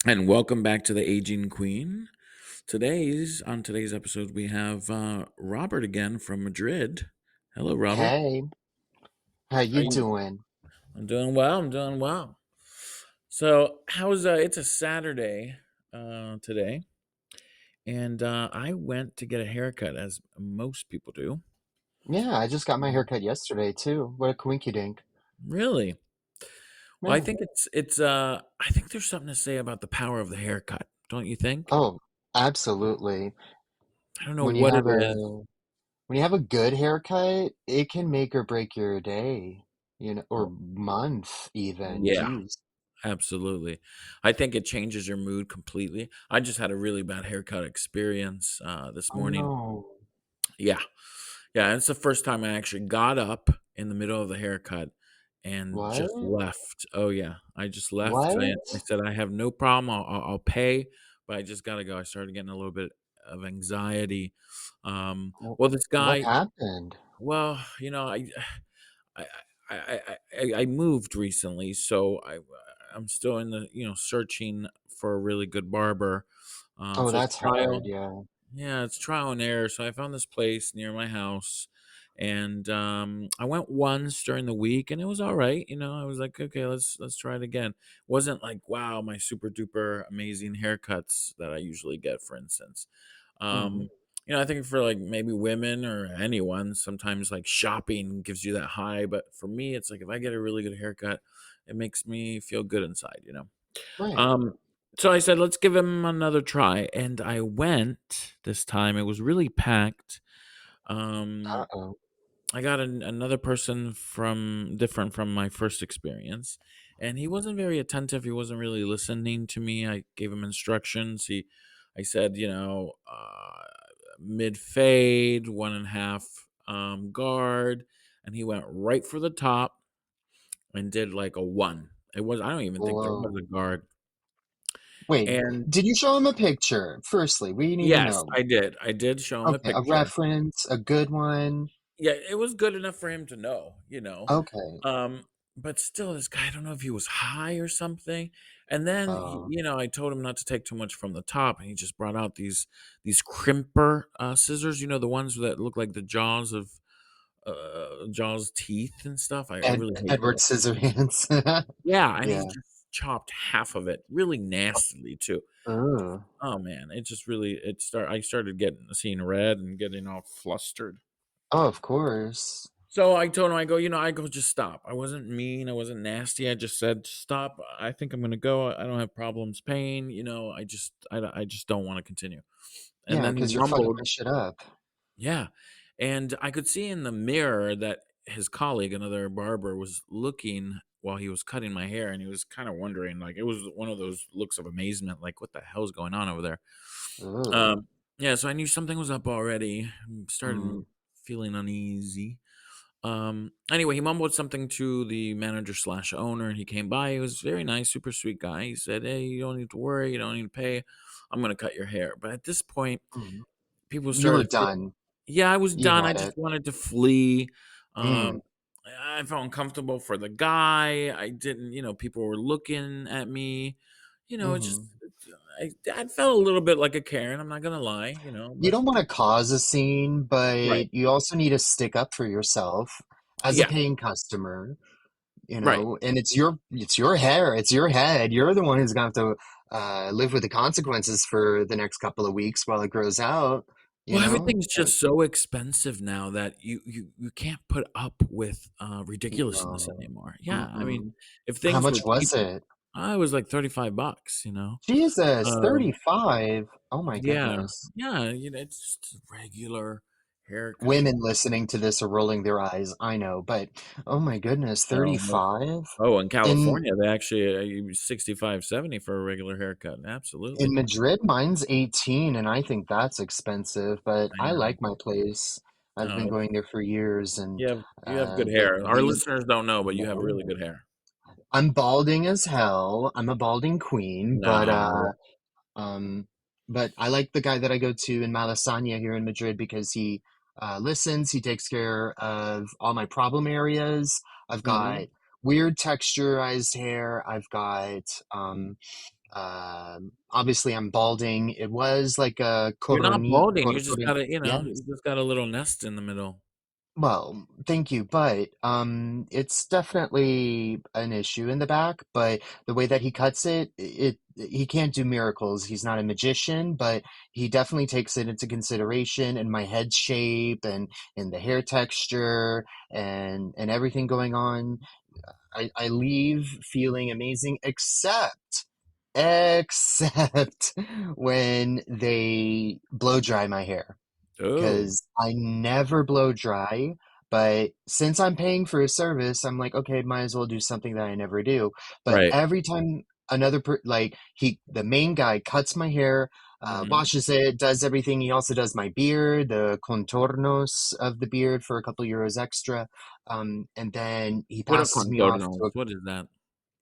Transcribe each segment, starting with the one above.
And welcome back to the Aging Queen. On today's episode, we have Robert again from Madrid. Hello, Robert. Hey, how How you you? doing? I'm doing well. I'm doing well. So, how's it's a Saturday today, and I went to get a haircut, as most people do. Yeah, I just got my haircut yesterday too. What a coinky dink. Really? Well, I Yeah. think I think there's something to say about the power of the haircut, don't you think? Oh, absolutely. I don't know When you what it have is. a good haircut, it can make or break your day, or month even. Yeah. Jeez. Absolutely. I think it changes your mood completely. I just had a really bad haircut experience this Oh morning. no. Yeah. Yeah. It's the first time I actually got up in the middle of the haircut and What? just left. Oh, yeah. I just left. I What? said, I have no problem. I'll pay, but I just got to go. I started getting a little bit of anxiety. Well, this What guy, happened? well, I I moved recently, so I'm still in the searching for a really good barber. Oh, So it's that's hard, trial, yeah. yeah, it's trial and error. So I found this place near my house, and I went once during the week, and it was all right. I was like, okay, let's try it again. Wasn't like wow, my super duper amazing haircuts that I usually get, for instance. Hmm. Um, I think for like maybe women or anyone, sometimes like shopping gives you that high. But for me, it's like if I get a really good haircut, it makes me feel good inside. Right. Um, so I said, let's give him another try. And I went this time. It was really packed. Um, Uh-oh. I got another person from different from my first experience, and he wasn't very attentive. He wasn't really listening to me. I gave him instructions. I said, mid fade, 1.5 guard, and he went right for the top and did like a one. I don't even think there was a Whoa. guard. Wait, And did you show him a picture? Firstly, we need to yes, know. I did. I did show him a Okay, a picture. reference, a good one. Yeah, it was good enough for him to know. Okay. Um, but still, this guy, I don't know if he was high or something. And then, Uh, I told him not to take too much from the top, and he just brought out these crimper scissors. The ones that look like the jaws teeth and stuff. I really hate Edward those. Scissorhands. Yeah, and he Yeah. just chopped half of it, really nastily too. Ugh. Oh man, it just really it start. I started getting seeing red and getting all flustered. Oh, of course. So I told him, I go, just stop. I wasn't mean. I wasn't nasty. I just said, stop. I think I'm going to go. I don't have problems paying. I just don't want to continue. And Yeah, then he because you're fucking my mumbled, shit up. yeah. And I could see in the mirror that his colleague, another barber, was looking while he was cutting my hair. And he was kind of wondering, like, it was one of those looks of amazement, like, what the hell's going on over there? Ugh. Yeah. So I knew something was up already. Mm. Started feeling uneasy. Anyway, he mumbled something to the manager slash owner, and he came by. He was very nice, super sweet guy. He said, "Hey, you don't need to worry. You don't need to pay. I'm gonna cut your hair." But at this point, Mm. people You were started. done. Yeah, I was You done. I had just it. wanted to flee. Mm. Um, I felt uncomfortable for the guy. I didn't. People were looking at me. It's just. Hmm. I felt a little bit like a Karen. I'm not gonna lie. You But don't want to cause a scene, right, but you also need to stick up for yourself as a yeah, paying customer. right. And it's your hair, it's your head. You're the one who's gonna have to live with the consequences for the next couple of weeks while it grows out, you Well, know? everything's just so expensive now that you can't put up with, ridiculousness No. anymore. Yeah, I mean, Mm-mm. if How things were much was cheap, it? I was like $35. Jesus, Um, 35. Oh my yeah, goodness. yeah, it's just a regular haircut. Women listening to this are rolling their eyes, I know, but oh my goodness, Oh, no. 35? Oh, in In California, they actually, 65, 70 for a regular haircut. in Absolutely. Madrid, mine's 18, and I think that's expensive, but I I know. like my place. I've No, been going there for years, and you have good the hair. Our the listeners don't know, but you have really no, good hair. I'm balding as hell. I'm a balding queen, No. um, but I like the guy that I go to in Malasaña here in Madrid because he listens. He takes care of all my problem areas. I've got Mhm. weird texturized hair. I've got Obviously, I'm balding. It was like a You're not balding, you just got a you yes. just got a little nest in the middle. Well, thank you, but it's definitely an issue in the back, but the way that he cuts it, he can't do miracles. He's not a magician, but he definitely takes it into consideration and my head shape and the hair texture and everything going on. I leave feeling amazing except when they blow dry my hair Oh, because I never blow dry. But since I'm paying for a service, I'm like, okay, might as well do something that I never do. But right. every time the main guy cuts my hair, Mhm. washes it, does everything. He also does my beard, the contornos of the beard for a couple euros extra. And then he What are passes me off to contornos? What is that?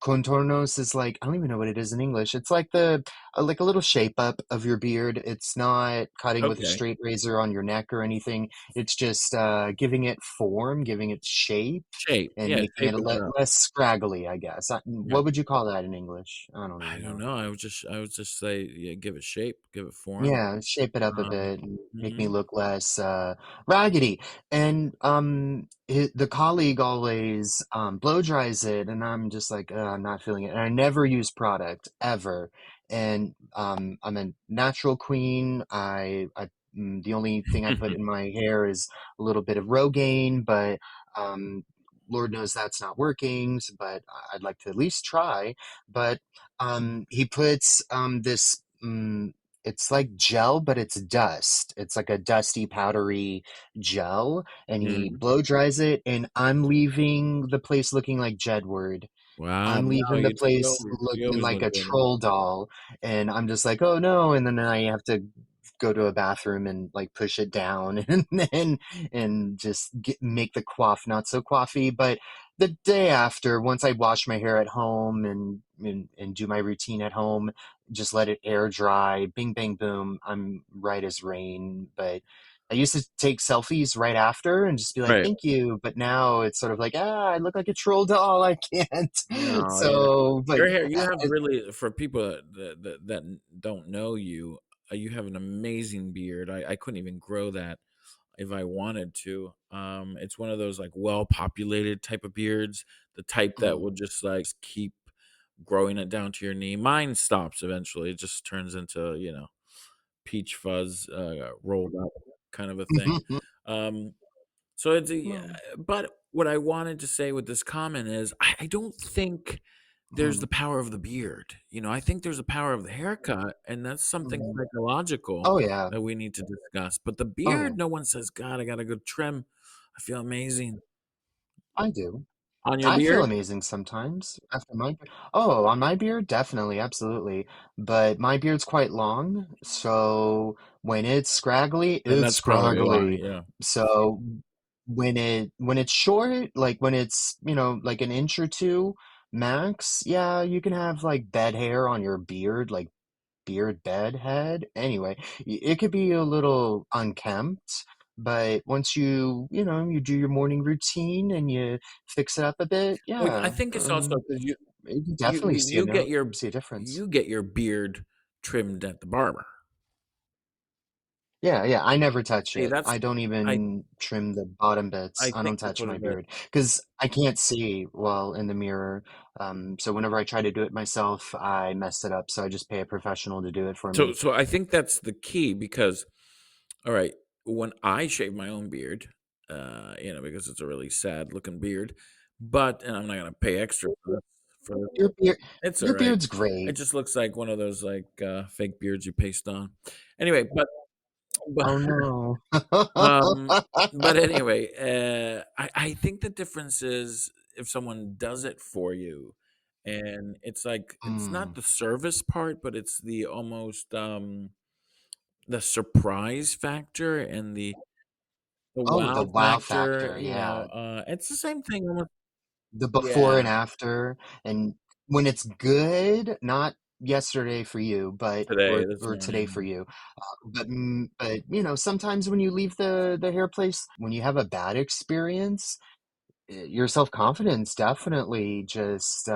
contornos is like I don't even know what it is in English. It's like the like a little shape up of your beard. It's not cutting with a Okay. straight razor on your neck or anything. It's just giving it form, giving it shape, Shape. and Yeah, making it shape a it le up. less scraggly, I guess. Yeah. What would you call that in English? I don't I even don't know. know, I would just say, yeah, give it shape, give it form. Yeah, shape it up a Um, bit and make me mhm. look less raggedy. And the colleague always blow dries it, and I'm just like, I'm not feeling it. And I never use product ever. And I'm a natural queen. The only thing I put in my hair is a little bit of Rogaine, but um, Lord knows that's not working. But I'd like to at least try. But he puts this. It's like gel, but it's dust. It's like a dusty, powdery gel, and he Mhm. blow dries it, and I'm leaving the place looking like Jedward. Wow, I'm no, leaving the place you looking always like look a good. troll doll, and I'm just like, oh no, and then I have to go to a bathroom and like push it down and just make the coif not so coiffy. But the day after, once I wash my hair at home and do my routine at home, just let it air dry, bing bang boom, I'm right as rain. But I used to take selfies right after and just be like, Right. thank you. But now it's sort of like, I look like a troll doll. I can't. No, yeah. So, but Your hair you uh, have really for people that don't know you, you have an amazing beard. I couldn't even grow that if I wanted to. It's one of those, like, well-populated type of beards, the type that mm, will just, like, keep growing it down to your knee. Mine stops eventually, it just turns into, peach fuzz, rolled up kind of a thing. Um, so it's a well, but what I wanted to say with this comment is I don't think there's mm, the power of the beard, I think there's the power of the haircut, and that's something mm. psychological Oh, yeah. that we need to discuss, but the Oh, yeah. beard, no one says, "God, I gotta go trim. I feel amazing." I do. On your I feel beard? amazing sometimes after oh, on my beard, definitely, absolutely. But my beard's quite long, so when it's scraggly, Then it's that's probably why, scraggly. yeah. So when it's short, like when it's, like an inch or two max, yeah, you can have like bed hair on your beard, like beard bed head. Anyway, it could be a little unkempt, but once you do your morning routine and you fix it up a bit, Well, I yeah, think it's also 'cause you can you definitely you you get your see a difference. you get your beard trimmed at the barber. Yeah, yeah, I never touch See, it. that's I don't I even trim the bottom bits. I I think don't that's touch what my it is. beard because I can't see well in the mirror. So whenever I try to do it myself, I mess it up. So I just pay a professional to do it for So me. so I think that's the key because, alright, when I shave my own beard, because it's a really sad looking beard, and I'm not gonna pay extra for this. Your beard, It's your alright. beard's It great. just looks like one of those, like, fake beards you paste on. Anyway, but Oh no. Um, but anyway, I think the difference is if someone does it for you, and it's like it's not Mm. the service part, but it's the almost the surprise factor and the Oh, the wow wow factor. factor, yeah. It's the same thing. Almost, The before and yeah. after, and when it's good, not yesterday for you, but Today, or this or today for morning. you. But sometimes when you leave the hair place, when you have a bad experience, your self-confidence definitely just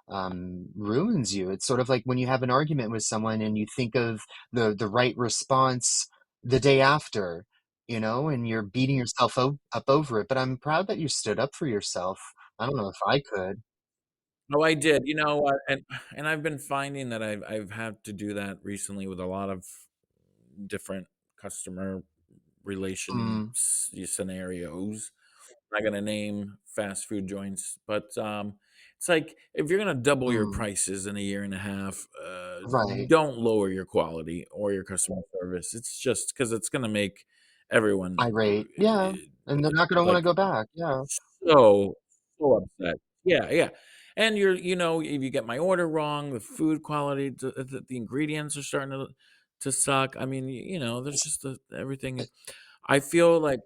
ruins you. It's sort of like when you have an argument with someone and you think of the right response the day after, and you're beating yourself up over it. But I'm proud that you stood up for yourself. I don't know if I could. Oh, I did, you know what, and I've been finding that I've had to do that recently with a lot of different customer Mm, scenarios. Not gonna name fast food joints, but, it's like, if you're gonna double your mm, prices in a year and a half, right. don't lower your quality or your customer service. It's just because it's gonna make everyone, Irate. Yeah. And they're not going to want to like, go back. Yeah. so, so upset. Yeah, yeah, and if you get my order wrong, the food quality, the ingredients are starting to suck. I mean, there's just everything. I feel like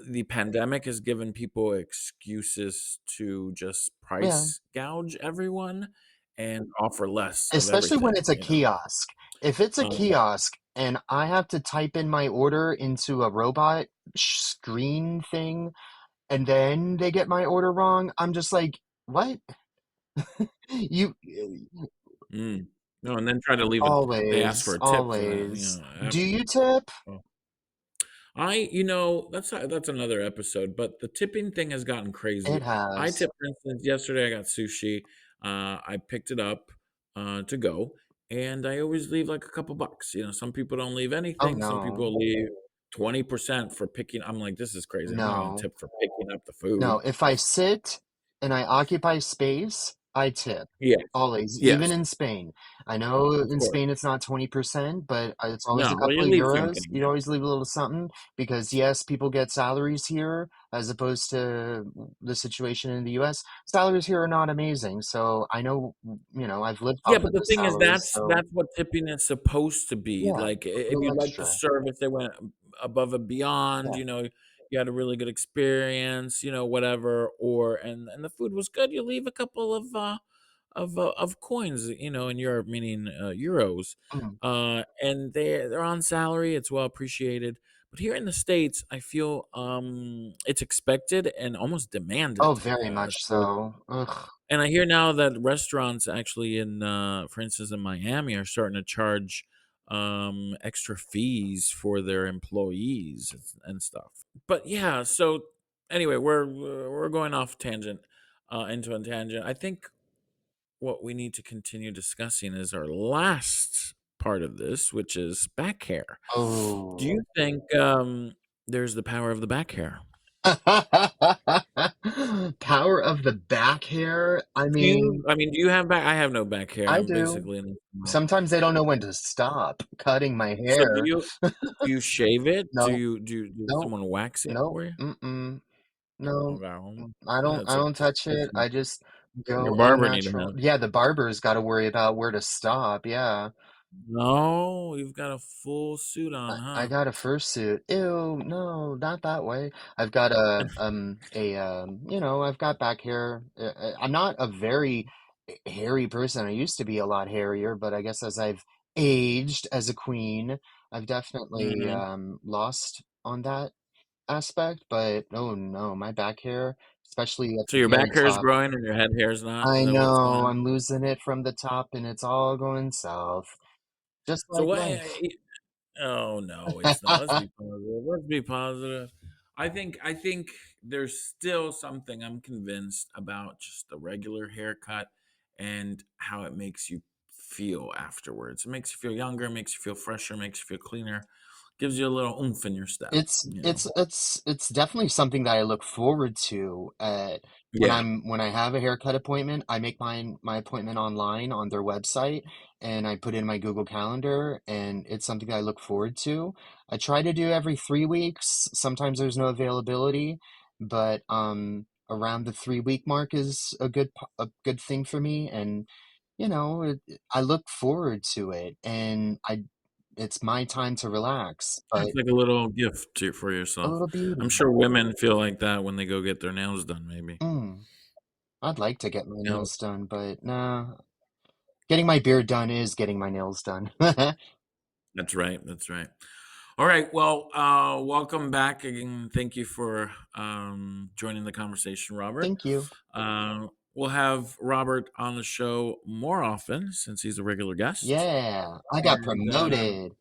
the pandemic has given people excuses to just Yeah. price gouge everyone and offer less of Especially when everything, it's a kiosk. If it's a Um, kiosk and I have to type in my order into a robot screen thing and then they get my order wrong, I'm just like, "What?" You mm. No, and then try to leave it. They ask for always, a tip for that, always. Do after. you tip? Oh. That's another episode, but the tipping thing has gotten It crazy. I has. tipped, for instance, yesterday I got sushi. I picked it up to go, and I always leave like a couple bucks. Some people don't leave Oh, anything. Some no. people leave 20% for picking. I'm like, this is crazy. I'm not going to No. tip for picking up the food. No, if I sit and I occupy space, I tip. Yes, Always, even yes, in Spain. I know of in course. Spain it's not 20%, but it's always a No, well, couple you of leave euros. something. You'd always leave a little something because, yes, people get salaries here as opposed to the situation in the US. Salaries here are not amazing. So I know, I've lived Yeah, off but of the the thing is salaries. that's So, what tipping is supposed to be, yeah, like, a if little you like the extra. service, they went above and beyond, Yeah. you had a really good experience, whatever, or and the food was good, you leave a couple of coins, in Europe, meaning, euros, Mm. and they're on salary, it's well appreciated, but here in the States, I feel, it's expected and almost Oh, demanded, very much so so. Ugh. and I hear now that restaurants actually for instance, in Miami are starting to charge extra fees for their employees and stuff. But yeah, so anyway, we're going off tangent into a tangent. I think what we need to continue discussing is our last part of this, which is back hair. Do Oh. you think there's the power of the back hair? Power of the back hair? I mean, Do you have back? I have no back hair. I I'm do. basically an Sometimes they don't know when to stop cutting my So do hair. you shave it? Do No, you do no, someone wax it no, for you? mm-mm, no. Okay. I don't I That's a don't touch it. I just your go all barber need to natural. know. Yeah, the barber's gotta worry about where to stop, yeah. No, you've got a full suit on, I huh? got a fursuit. Ew, no, not that way. I've got I've got back hair. I'm not a very hairy person. I used to be a lot hairier, but I guess as I've aged as a queen, I've definitely Mhm. lost on that aspect. But oh no, my back hair, especially at So the your very back hair is top. growing and your head hair is not? Is I that what's going know, on? I'm losing it from the top and it's all going south, just So like what life. Oh, no, it's not. Let's be positive. Let's be positive. I think there's still something I'm convinced about just the regular haircut and how it makes you feel afterwards. It makes you feel younger, makes you feel fresher, makes you feel cleaner, gives you a little oomph in your step, It's you know? it's it's it's definitely something that I look forward to when Yeah. I have a haircut appointment. I make my appointment online on their website and I put in my Google Calendar and it's something I look forward to. I try to do every 3 weeks. Sometimes there's no availability, but around the 3 week mark is a good thing for me and I look forward to it and I it's my time to relax, but It's like a little gift for a yourself. little I'm beauty. sure women feel like that when they go get their nails done, maybe. Mm, I'd like to get my Yeah. nails done, but nah. Getting my beard done is getting my nails done. That's right. That's right. All right. Well, welcome back again. Thank you for joining the conversation, Robert. Thank you. Uh, we'll have Robert on the show more often since he's a regular guest. Yeah, I got And promoted.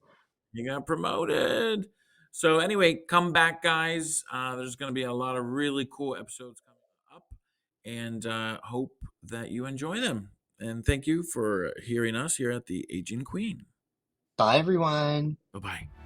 you got promoted. So anyway, come back, guys. There's going to be a lot of really cool episodes coming up, and hope that you enjoy them. And thank you for hearing us here at the Aging Queen. Bye, everyone. Bye bye.